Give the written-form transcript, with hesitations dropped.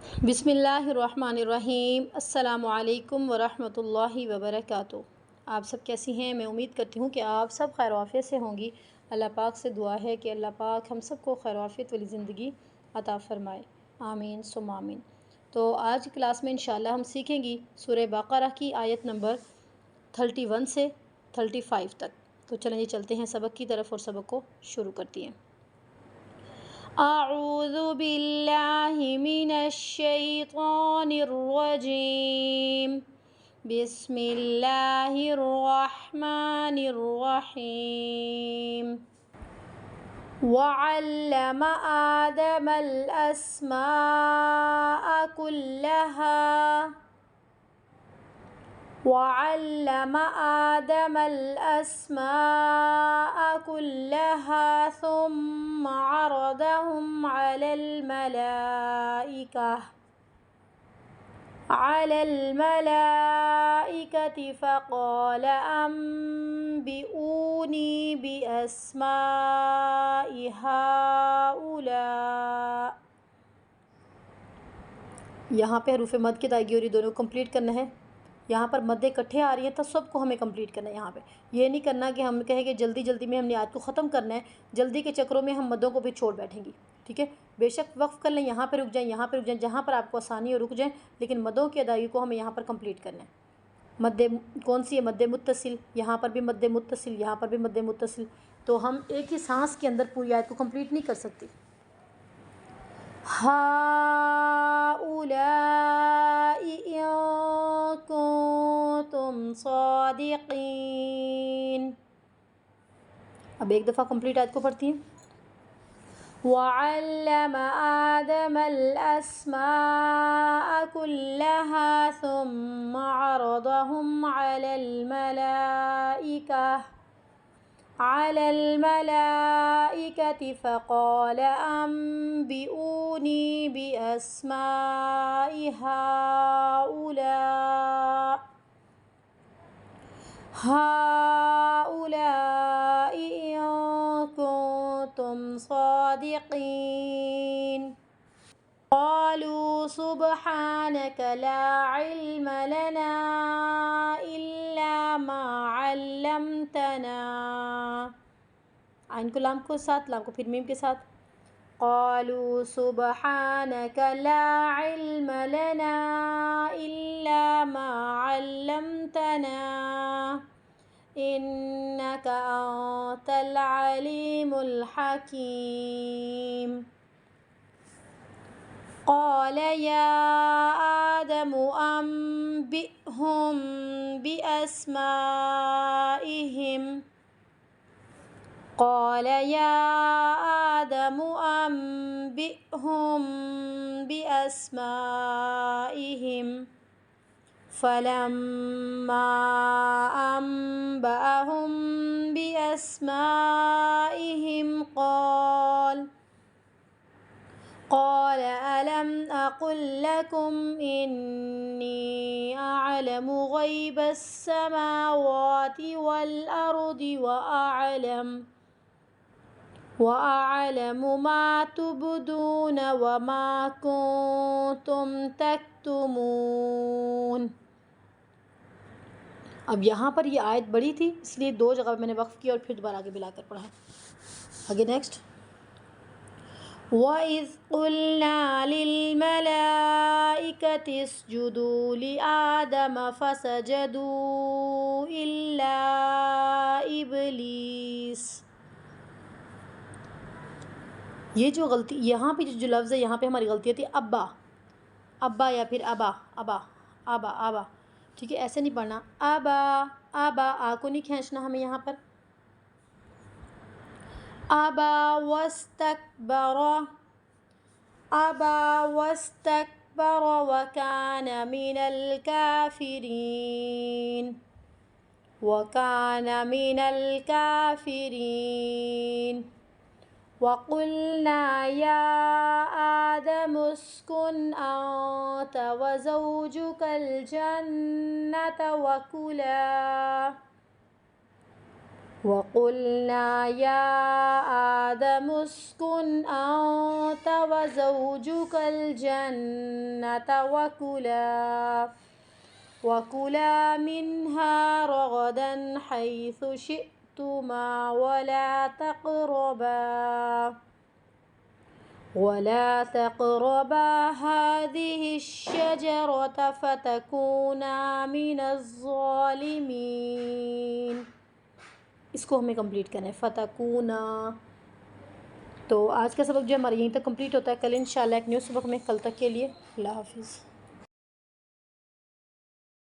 बिस्मिल्लाहिर्रहमानिर्रहीम। अस्सलामु अलैकुम वरहमतुल्लाहि वबरकातुहू। आप सब कैसी हैं? मैं उम्मीद करती हूँ कि आप सब खैर आफियत से होंगी। अल्लाह पाक से दुआ है कि अल्लाह पाक हम सबको खैर आफियत वाली ज़िंदगी अता फ़रमाए। आमीन सुम्मा आमीन। तो आज की क्लास में इंशाअल्लाह हम सीखेंगी सूरह बक़रा की आयत नंबर 31 से 35 तक। तो चलें जी, चलते हैं सबक की तरफ और सबक को शुरू करती हैं। अऊज़ु बिल्लाहि मिनश शैतानिर रजीम। बिस्मिल्लाहिर रहमानिर रहीम। वअल्लम आदमल अस्माअ कुल्लहा। वअल्लम आदमल अस्माअ कुल्लहा सुम्मा अरदहुम अलल मलाइकति फ़क़ाल अंबिऊनी बिअस्माइ हाउला। यहाँ पे हरूफ मद की अदायगी और ये दोनों कंप्लीट करना है। यहाँ पर मद्दें इकट्ठे आ रही हैं तो सबको हमें कंप्लीट करना है। यहाँ पे ये नहीं करना कि हम कहें कि जल्दी जल्दी में हमने आयत को ख़त्म करना है, जल्दी के चक्रों में हम मद्दों को भी छोड़ बैठेंगी। ठीक है, बेशक वक्फ़ कर लें, यहाँ पर रुक जाएँ, यहाँ पर रुक जाएँ, जहाँ पर आपको आसानी हो रुक जाएँ, लेकिन मद्दों की अदायगी को हमें यहाँ पर कंप्लीट करना है। मद्दे कौन सी है? मद्दे मुत्तसिल। यहाँ पर भी मद्दे मुत्तसिल, यहाँ पर भी मद्दे मुत्तसिल। तो हम एक ही सांस के अंदर पूरी आयत को कंप्लीट नहीं कर सकते। हाउलाई इन कुंतुम सादिकीन। अब एक दफ़ा कंप्लीट आयत को पढ़ती हैं। वअल्लम आदमल अस्माअ कुल्लहा सुम्मा अरदहुम अलल मलाइकति फ़क़ाल अंबिऊनी बिअस्माइ हाउलाई इन कुंतुम सादिकीन। क़ालू सुब्हानक ला इल्म लना इल्ला मा अल्लमतना। आइन को लाम को साथ, लाम को फिर मीम के साथ। क़ालू सुब्हानक ला इल्म लना इल्ला मा अल्लमतना इन्नका अंतल अलीमुल हकीम। क़ाल या आदमु अंबिअहुम बिअस्माइहिम। क़ाल या आदमु अंबिअहुम बिअस्माइहिम। फ़लम्मा अंबअहुम बिअस्माइहिम क़ाल अलम अक़ुल लकुम इन्नी अअलमु ग़ैबस समावाति वल अर्दि वअअलमु मा तुबदून वमा कुंतुम तक्तुमून। अब यहाँ पर ये आयत बड़ी थी, इसलिए दो जगह मैंने वक्फ़ किया और फिर दोबारा आगे मिलाकर पढ़ा। आगे नेक्स्ट। वइज़ क़ुल्ना लिल मलाइकति इसजुदू लिआदम फसजदू इल्ला इब्लीस। ये जो गलती यहाँ पे जो लफ्ज़ है, यहाँ पे हमारी गलती थी अब्बा, अब्बा या फिर अबा, अबा आबा आबा। ठीक है, ऐसे नहीं पढ़ना। अबा आबा, आ को नहीं खींचना हमें यहाँ पर। अबा वस्तकबर वकान मिनल काफिरीन। वक़ुल्ना या आदम उस्कुन अंत व ज़ौजुकल जन्नत वक़ुल्ना या आदम उस्कुन अंत व ज़ौजुकल जन्नत वकुला मिन्हा रगदन हैसु शि'तुमा वला तक़रबा हादिहि शजरत फतकूना मिनज़्ज़ालिमीन। इसको हमें कंप्लीट करना है, फतकूना। तो आज का सबक जो हमारा यहीं तक कंप्लीट होता है। कल इंशाल्लाह एक न्यू सबक में, कल तक के लिए अल्लाह हाफ़िज़।